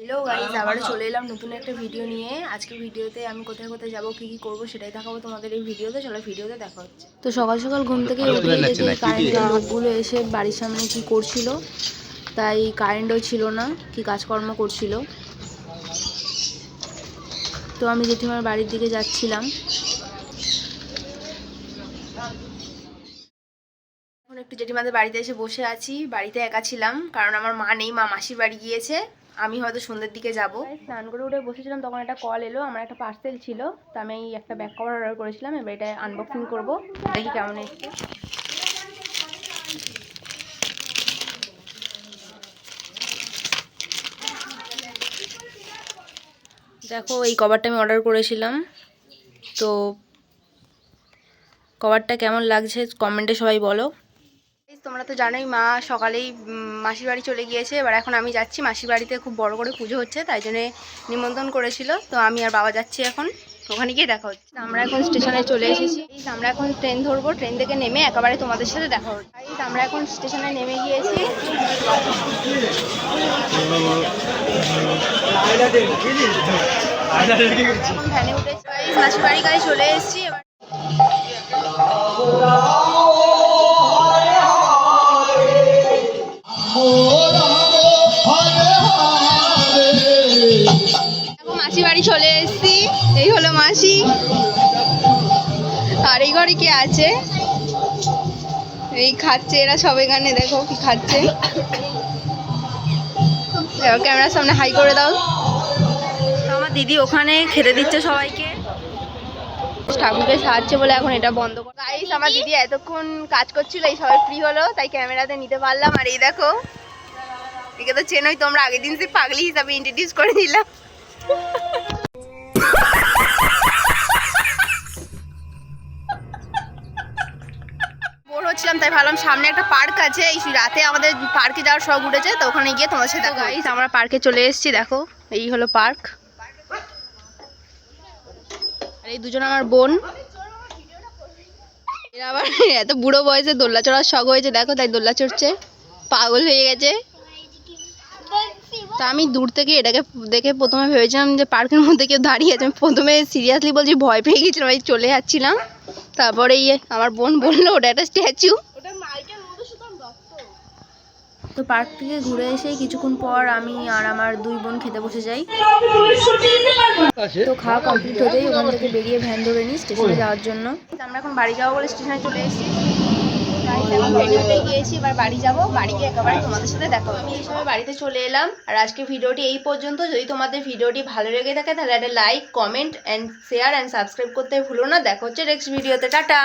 Hello guys, আবারও চলে এলাম নতুন একটা ভিডিও নিয়ে। আজকে ভিডিওতে আমি কোথায় কোথায় যাবো, কী কী করবো সেটাই দেখাবো তোমাদের এই ভিডিওতে। চলো ভিডিওতে দেখা হচ্ছে। তো সকাল সকাল ঘুম থেকে উঠেই দেখি কারেন্টের লোকগুলো এসে বাড়ির সামনে কি করছিল, তাই কারেন্টও ছিল না, কি কাজকর্ম করছিল। তো আমি জেঠিমার বাড়ির দিকে যাচ্ছিলাম। এখন একটু জেঠিমাদের বাড়িতে এসে বসে আছি। বাড়িতে একা ছিলাম কারণ আমার মা নেই, মা মাসির বাড়ি গিয়েছে। আমি হয়তো সন্ধ্যের দিকে যাব। স্নান করে উঠে বসেছিলাম, তখন একটা কল এলো। আমার একটা পার্সেল ছিল, তো আমি একটা ব্যাক কভার অর্ডার করেছিলাম। এবার এটা আনবক্সিং করব, দেখি কেমন এসছে। দেখো, এই কভারটা আমি অর্ডার করেছিলাম। তো কভারটা কেমন লাগছে কমেন্টে সবাই বলো। তোমরা তো জানোই মা সকালেই মাসির বাড়ি চলে গিয়েছে। এবার এখন আমি যাচ্ছি মাসির বাড়িতে, খুব বড় করে পুজো হচ্ছে, তাই জন্যে নিমন্ত্রণ করেছিল। তো আমি আর বাবা যাচ্ছি এখন, ওখানে গিয়ে দেখা হচ্ছে। আমরা এখন স্টেশনে চলে এসেছি। আমরা এখন ট্রেন ধরবো, ট্রেন থেকে নেমে একেবারে তোমাদের সাথে দেখা হচ্ছে। আমরা এখন স্টেশনে নেমে গিয়েছি। ভ্যানে উঠেছি, মাসির বাড়ি গাড়ি চলে এসেছি। এবার মাসি বাড়ি চলে এসেছি। এই হলো মাসি, আর এই ঘরে কে আছে, এই খাচ্ছে এরা সব। এখানে দেখো কি খাচ্ছে। ক্যামেরার সামনে হাই করে দাও। আমার দিদি ওখানে খেতে দিচ্ছে সবাইকে, ঠাকুরকে সাহায্যে বলে এখন এটা বন্ধ করে। গাইস, আমার দিদি এতক্ষণ কাজ করছিল, এই সবাই ফ্রি হলো তাই ক্যামেরাতে নিতে পারলাম। আর এই দেখো, একে তো চেনোই তোমরা, আগের দিন সে পাগলি হিসাবে ইন্ট্রোডিউস করে দিলাম। বোর হচ্ছিলাম তাই ভাবলাম সামনে একটা পার্ক আছে, এই রাতে আমাদের পার্কে যাওয়ার শখ উঠেছে, তো ওখানে গিয়ে তোমার সাথে দেখা। গাইস, আমরা পার্কে চলে এসেছি। দেখো, এই হলো পার্ক। আর এই দুজন আমার বোন। এরা আবার এত বুড়ো বয়সে দোল্লা চড়ার শখ হয়েছে, দেখো তাই দোল্লা চড়ছে, পাগল হয়ে গেছে। তা আমি দূর থেকে এটাকে দেখে প্রথমে ভেবেছিলাম যে পার্কের মধ্যে কেউ দাঁড়িয়ে আছে। আমি প্রথমে সিরিয়াসলি বলছি ভয় পেয়ে গেছিলাম, আমি চলে যাচ্ছিলাম। তারপরে আমার বোন বললো ওটা একটা স্ট্যাচু। তো পার্ক থেকে ঘুরে এসে কিছুক্ষণ পর আমি আর আমার দুই বোন খেতে বসে যাই। তো খাওয়া কমপ্লিট হতেই ওখান থেকে বেরিয়ে ভ্যান ধরে নিই স্টেশনে যাওয়ার জন্য। আমরা এখন বাড়ি যাবো বলে স্টেশনে চলে এসেছি। গিয়েছি, এবার বাড়ি যাবো। বাড়ি গিয়ে একেবারে তোমাদের সাথে দেখা হবে। আমি এই সময় বাড়িতে চলে এলাম। আর আজকে ভিডিওটি এই পর্যন্ত। যদি তোমাদের ভিডিওটি ভালো লেগে থাকে তাহলে একটা like, comment and share and subscribe করতে ভুলো না। দেখা হচ্ছে নেক্সট ভিডিওতে। টাটা।